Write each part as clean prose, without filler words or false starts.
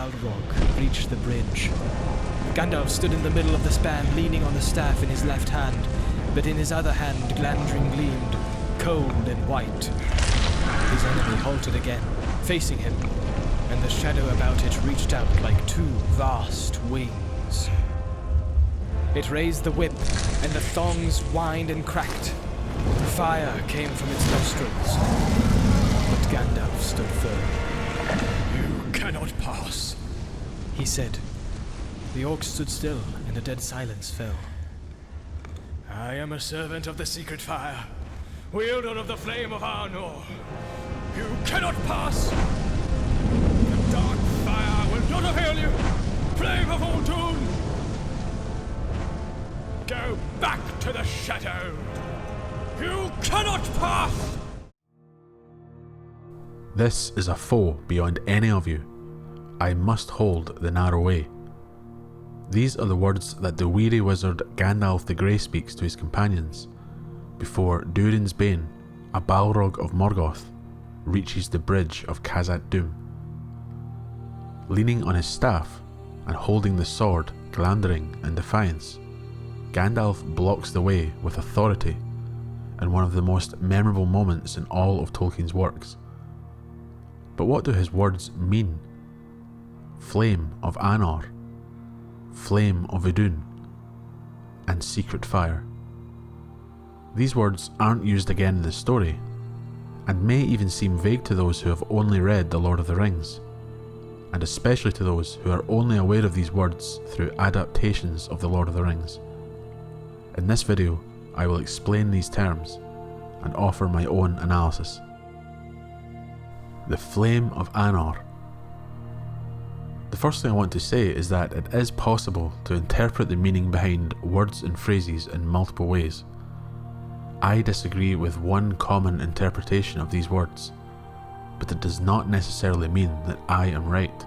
Balrog reached the bridge. Gandalf stood in the middle of the span, leaning on the staff in his left hand, but in his other hand Glandrin gleamed, cold and white. His enemy halted again, facing him, and the shadow about it reached out like two vast wings. It raised the whip, and the thongs whined and cracked. Fire came from its nostrils, but Gandalf stood firm. "You cannot pass," he said. The orc stood still, and a dead silence fell. "I am a servant of the secret fire, wielder of the Flame of Anor. You cannot pass! The dark fire will not avail you! Flame of Udûn! Go back to the shadow! You cannot pass!" This is a foe beyond any of you. I must hold the narrow way. These are the words that the weary wizard Gandalf the Grey speaks to his companions before Durin's Bane, a Balrog of Morgoth, reaches the Bridge of Khazad-dûm. Leaning on his staff and holding the sword Glandrin in defiance, Gandalf blocks the way with authority in one of the most memorable moments in all of Tolkien's works. But what do his words mean? Flame of Anor, Flame of Udûn, and secret fire. These words aren't used again in the story, and may even seem vague to those who have only read The Lord of the Rings, and especially to those who are only aware of these words through adaptations of The Lord of the Rings. In this video, I will explain these terms and offer my own analysis. The Flame of Anor. The first thing I want to say is that it is possible to interpret the meaning behind words and phrases in multiple ways. I disagree with one common interpretation of these words, but it does not necessarily mean that I am right.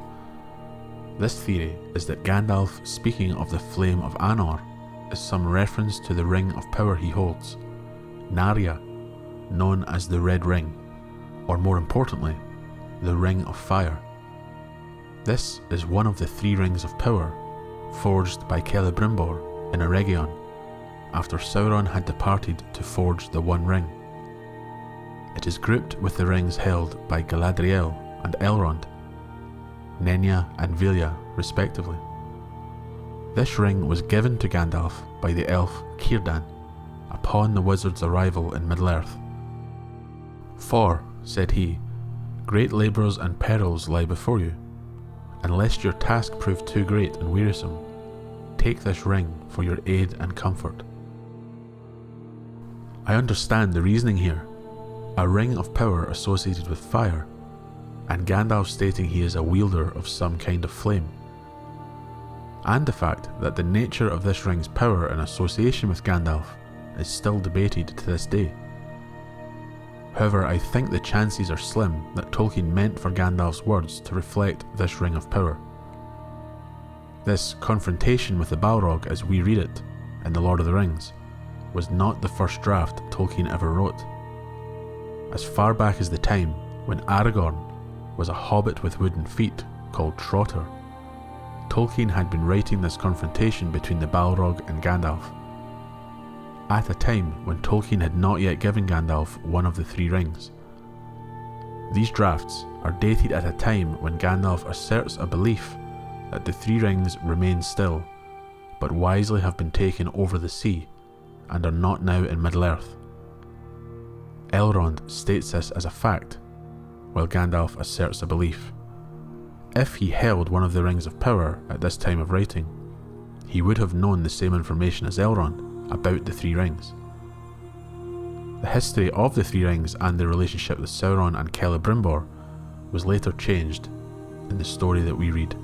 This theory is that Gandalf speaking of the Flame of Anor is some reference to the ring of power he holds, Narya, known as the Red Ring, or more importantly, the Ring of Fire. This is one of the three rings of power forged by Celebrimbor in Eregion after Sauron had departed to forge the One Ring. It is grouped with the rings held by Galadriel and Elrond, Nenya and Vilya respectively. This ring was given to Gandalf by the elf Círdan upon the wizard's arrival in Middle-earth. "For," said he, "great labours and perils lie before you, and lest your task prove too great and wearisome, take this ring for your aid and comfort." I understand the reasoning here. A ring of power associated with fire, and Gandalf stating he is a wielder of some kind of flame. And the fact that the nature of this ring's power in association with Gandalf is still debated to this day. However, I think the chances are slim that Tolkien meant for Gandalf's words to reflect this ring of power. This confrontation with the Balrog as we read it in The Lord of the Rings was not the first draft Tolkien ever wrote. As far back as the time when Aragorn was a hobbit with wooden feet called Trotter, Tolkien had been writing this confrontation between the Balrog and Gandalf, at a time when Tolkien had not yet given Gandalf one of the three rings. These drafts are dated at a time when Gandalf asserts a belief that the three rings remain still, but wisely have been taken over the sea and are not now in Middle-earth. Elrond states this as a fact, while Gandalf asserts a belief. If he held one of the rings of power at this time of writing, he would have known the same information as Elrond about the three rings. The history of the three rings and their relationship with Sauron and Celebrimbor was later changed in the story that we read.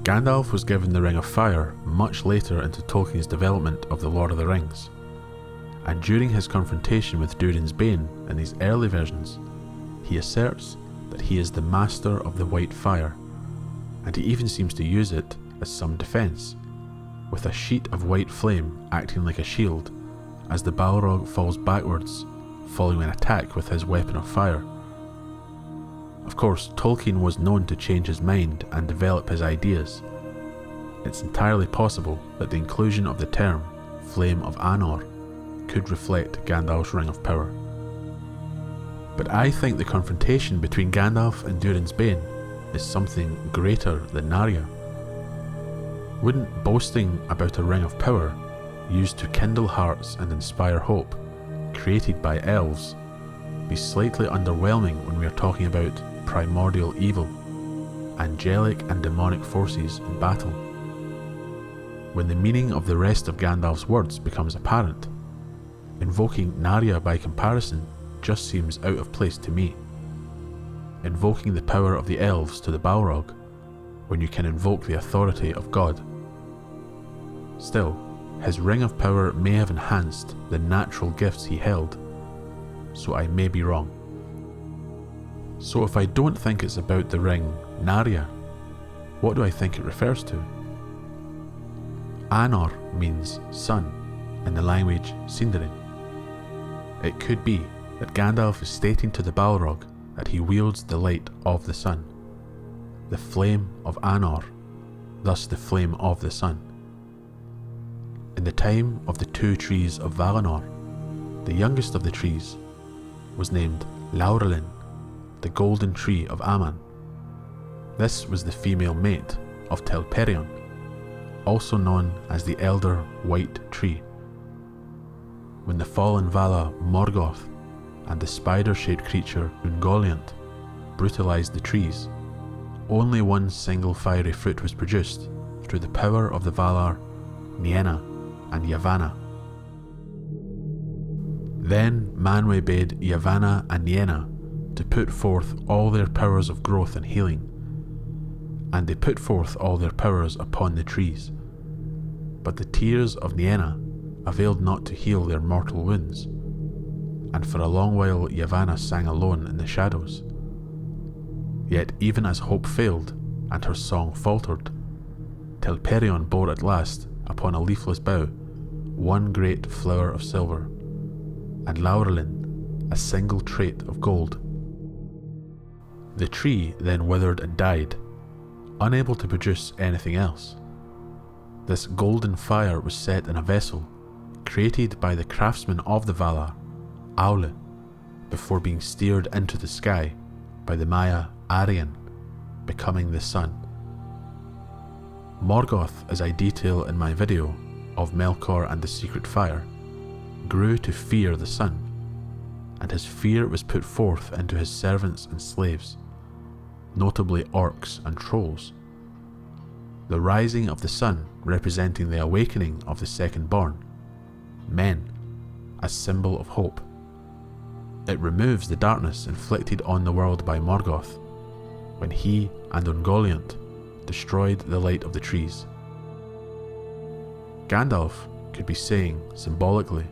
Gandalf was given the Ring of Fire much later into Tolkien's development of The Lord of the Rings, and during his confrontation with Durin's Bane in these early versions, he asserts that he is the master of the white fire, and he even seems to use it as some defence, with a sheet of white flame acting like a shield as the Balrog falls backwards following an attack with his weapon of fire. Of course, Tolkien was known to change his mind and develop his ideas. It's entirely possible that the inclusion of the term Flame of Anor could reflect Gandalf's Ring of Power. But I think the confrontation between Gandalf and Durin's Bane is something greater than Narya. Wouldn't boasting about a Ring of Power used to kindle hearts and inspire hope, created by elves, be slightly underwhelming when we are talking about primordial evil, angelic and demonic forces in battle? When the meaning of the rest of Gandalf's words becomes apparent, invoking Narya by comparison just seems out of place to me. Invoking the power of the elves to the Balrog, when you can invoke the authority of God. Still, his Ring of Power may have enhanced the natural gifts he held, so I may be wrong. So if I don't think it's about the ring Narya, what do I think it refers to? Anor means sun in the language Sindarin. It could be that Gandalf is stating to the Balrog that he wields the light of the sun, the Flame of Anor, thus the flame of the sun. In the time of the two trees of Valinor, the youngest of the trees was named Laurelin, the golden tree of Aman. This was the female mate of Telperion, also known as the Elder White Tree. When the fallen Vala Morgoth and the spider-shaped creature Ungoliant brutalized the trees, only one single fiery fruit was produced through the power of the Valar Nienna and Yavanna. Then Manwë bade Yavanna and Nienna to put forth all their powers of growth and healing, and they put forth all their powers upon the trees. But the tears of Nienna availed not to heal their mortal wounds, and for a long while Yavanna sang alone in the shadows. Yet even as hope failed and her song faltered, Telperion bore at last, upon a leafless bough, one great flower of silver, and Laurelin a single trait of gold. The tree then withered and died, unable to produce anything else. This golden fire was set in a vessel, created by the craftsman of the Valar, Aule, before being steered into the sky by the Maya Aryan, becoming the sun. Morgoth, as I detail in my video of Melkor and the Secret Fire, grew to fear the sun, and his fear was put forth into his servants and slaves, notably orcs and trolls. The rising of the sun representing the awakening of the second born, men, a symbol of hope. It removes the darkness inflicted on the world by Morgoth, when he and Ungoliant destroyed the light of the trees. Gandalf could be saying, symbolically,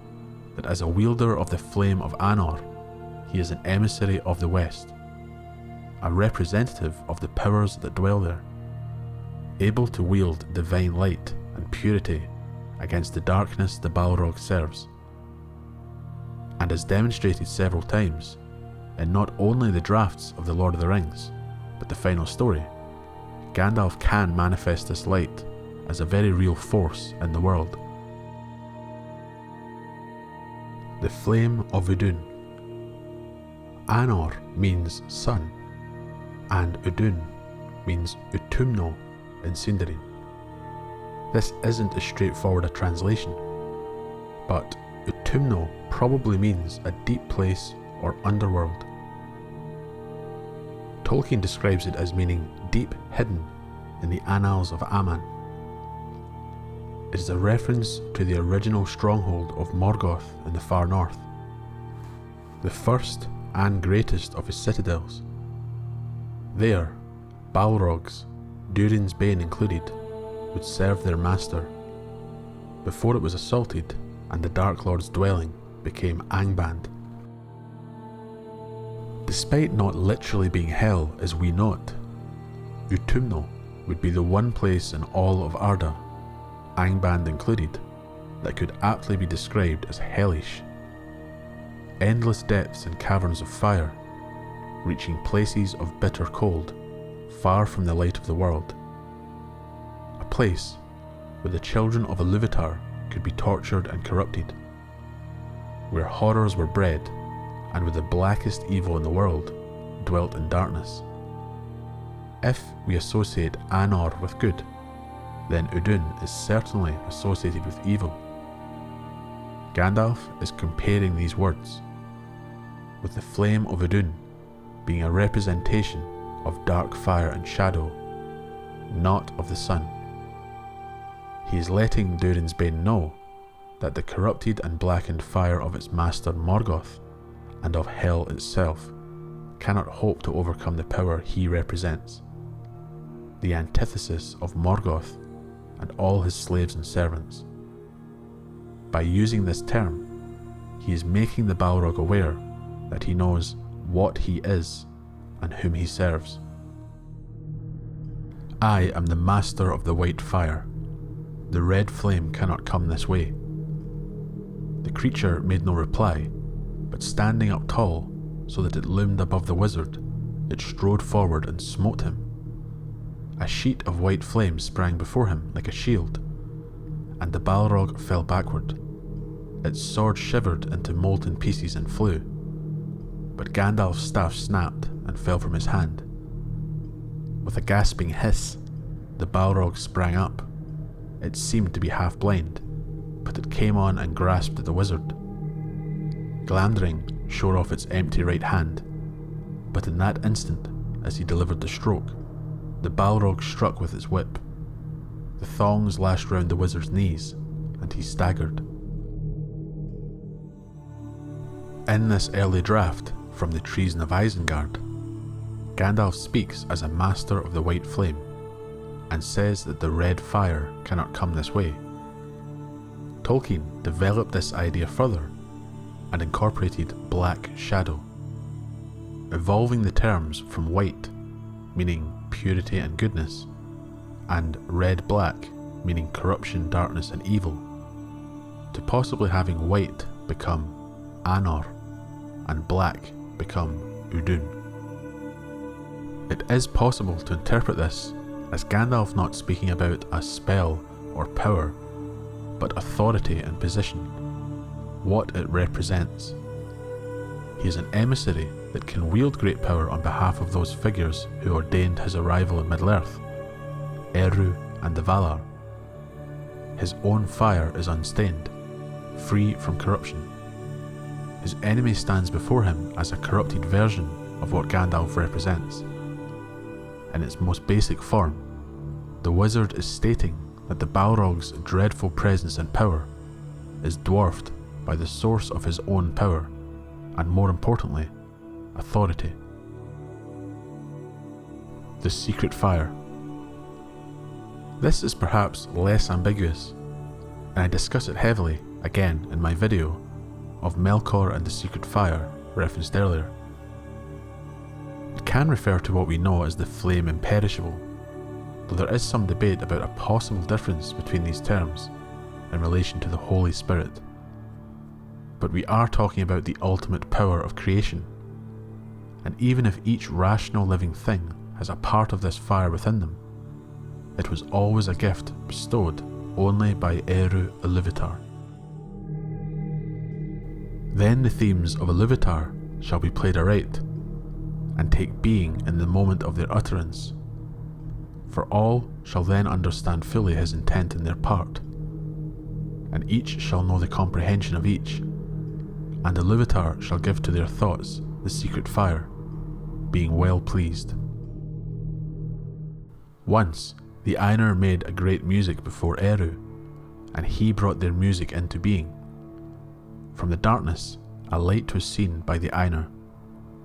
that as a wielder of the Flame of Anor, he is an emissary of the West, a representative of the powers that dwell there, able to wield divine light and purity against the darkness the Balrog serves. And as demonstrated several times, in not only the drafts of The Lord of the Rings, but the final story, Gandalf can manifest this light as a very real force in the world. The Flame of Udûn. Anor means sun, and Udûn means Utumno in Sindarin. This isn't as straightforward a translation, but Utumno probably means a deep place or underworld. Tolkien describes it as meaning deep hidden in the annals of Aman. It is a reference to the original stronghold of Morgoth in the far north, the first and greatest of his citadels. There, Balrogs, Durin's Bane included, would serve their master, before it was assaulted and the Dark Lord's dwelling became Angband. Despite not literally being hell as we know it, Utumno would be the one place in all of Arda, Angband included, that could aptly be described as hellish. Endless depths and caverns of fire, reaching places of bitter cold, far from the light of the world. A place where the children of Iluvatar could be tortured and corrupted, where horrors were bred, and where the blackest evil in the world dwelt in darkness. If we associate Anor with good, then Udûn is certainly associated with evil. Gandalf is comparing these words, with the Flame of Udûn being a representation of dark fire and shadow, not of the sun. He is letting Durin's Bane know that the corrupted and blackened fire of its master Morgoth, and of hell itself, cannot hope to overcome the power he represents, the antithesis of Morgoth and all his slaves and servants. By using this term, he is making the Balrog aware that he knows what he is and whom he serves. I am the master of the white fire. The red flame cannot come this way. The creature made no reply, but standing up tall so that it loomed above the wizard, it strode forward and smote him. A sheet of white flame sprang before him like a shield, and the Balrog fell backward. Its sword shivered into molten pieces and flew, but Gandalf's staff snapped and fell from his hand. With a gasping hiss, the Balrog sprang up. It seemed to be half blind, but it came on and grasped at the wizard. Glamdring shore off its empty right hand, but in that instant, as he delivered the stroke, the Balrog struck with its whip. The thongs lashed round the wizard's knees, and he staggered. In this early draft from the Treason of Isengard, Gandalf speaks as a master of the white flame, and says that the red fire cannot come this way. Tolkien developed this idea further and incorporated black shadow, evolving the terms from white, meaning purity and goodness, and red-black, meaning corruption, darkness and evil, to possibly having white become Anor and black become Udûn. It is possible to interpret this as Gandalf not speaking about a spell or power, but authority and position, what it represents. He is an emissary that can wield great power on behalf of those figures who ordained his arrival in Middle-earth, Eru and the Valar. His own fire is unstained, free from corruption. His enemy stands before him as a corrupted version of what Gandalf represents. In its most basic form, the wizard is stating that the Balrog's dreadful presence and power is dwarfed by the source of his own power, and more importantly, authority. The secret fire. This is perhaps less ambiguous, and I discuss it heavily again in my video of Melkor and the secret fire referenced earlier. It can refer to what we know as the Flame Imperishable, though there is some debate about a possible difference between these terms in relation to the Holy Spirit. But we are talking about the ultimate power of creation, and even if each rational living thing has a part of this fire within them, it was always a gift bestowed only by Eru Iluvatar. Then the themes of Iluvatar shall be played aright, and take being in the moment of their utterance, for all shall then understand fully his intent in their part, and each shall know the comprehension of each, and Iluvatar shall give to their thoughts the secret fire, being well pleased. Once the Ainur made a great music before Eru, and he brought their music into being. From the darkness a light was seen by the Ainur,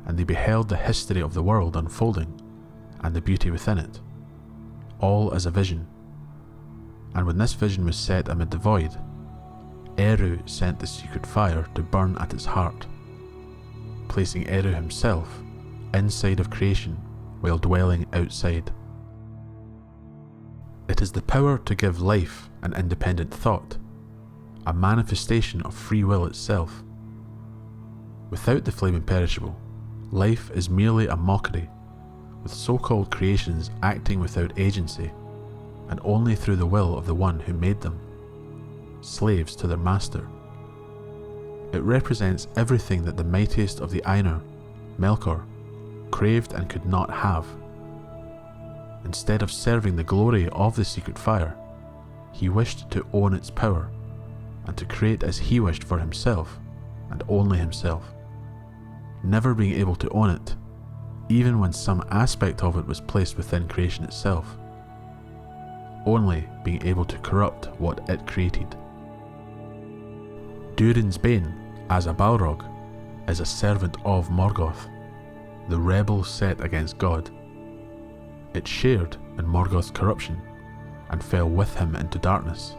and they beheld the history of the world unfolding, and the beauty within it, all as a vision. And when this vision was set amid the void, Eru sent the secret fire to burn at its heart, placing Eru himself inside of creation while dwelling outside. It is the power to give life an independent thought, a manifestation of free will itself. Without the Flame Imperishable, life is merely a mockery, with so-called creations acting without agency, and only through the will of the one who made them, slaves to their master. It represents everything that the mightiest of the Ainur, Melkor, craved and could not have. Instead of serving the glory of the secret fire, he wished to own its power, and to create as he wished for himself, and only himself, never being able to own it, even when some aspect of it was placed within creation itself, only being able to corrupt what it created. Durin's Bane, as a Balrog, is a servant of Morgoth, the rebel set against God. It shared in Morgoth's corruption, and fell with him into darkness.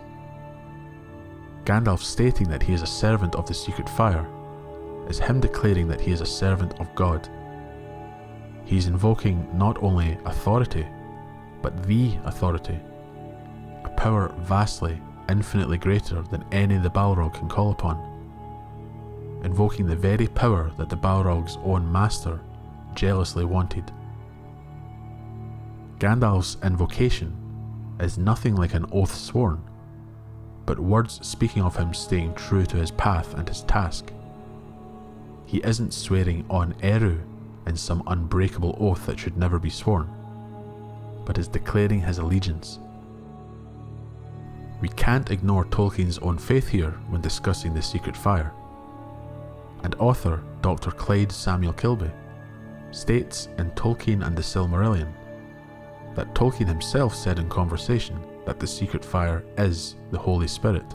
Gandalf stating that he is a servant of the secret fire is him declaring that he is a servant of God. He is invoking not only authority, but the authority, a power vastly, infinitely greater than any the Balrog can call upon, invoking the very power that the Balrog's own master jealously wanted. Gandalf's invocation is nothing like an oath sworn, but words speaking of him staying true to his path and his task. He isn't swearing on Eru in some unbreakable oath that should never be sworn, but is declaring his allegiance. We can't ignore Tolkien's own faith here when discussing the secret fire, and author Dr. Clyde Samuel Kilby states in Tolkien and the Silmarillion that Tolkien himself said in conversation that the secret fire is the Holy Spirit,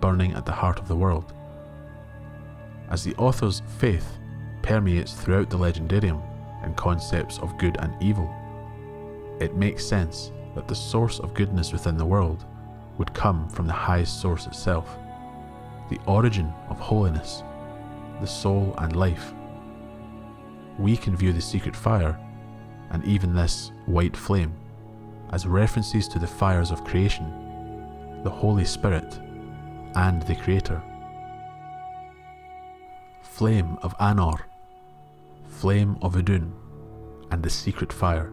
burning at the heart of the world. As the author's faith permeates throughout the Legendarium in concepts of good and evil, it makes sense that the source of goodness within the world would come from the highest source itself, the origin of holiness, the soul and life. We can view the secret fire, and even this white flame, as references to the fires of creation, the Holy Spirit, and the Creator. Flame of Anor, Flame of Udûn, and the secret fire.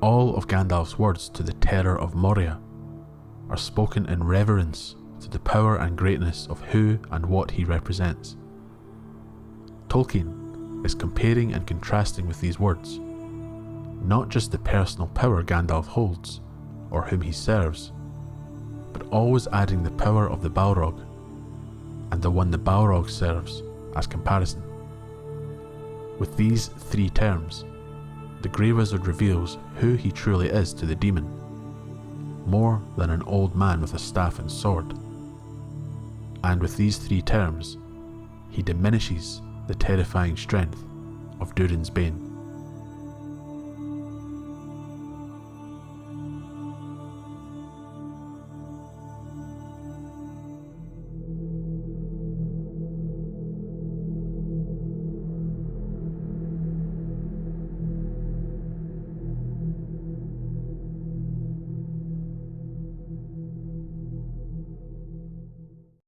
All of Gandalf's words to the terror of Moria are spoken in reverence to the power and greatness of who and what he represents. Tolkien is comparing and contrasting with these words, not just the personal power Gandalf holds, or whom he serves, but always adding the power of the Balrog, and the one the Balrog serves, as comparison. With these three terms, the Grey Wizard reveals who he truly is to the demon, more than an old man with a staff and sword. And with these three terms, he diminishes the terrifying strength of Durin's Bane.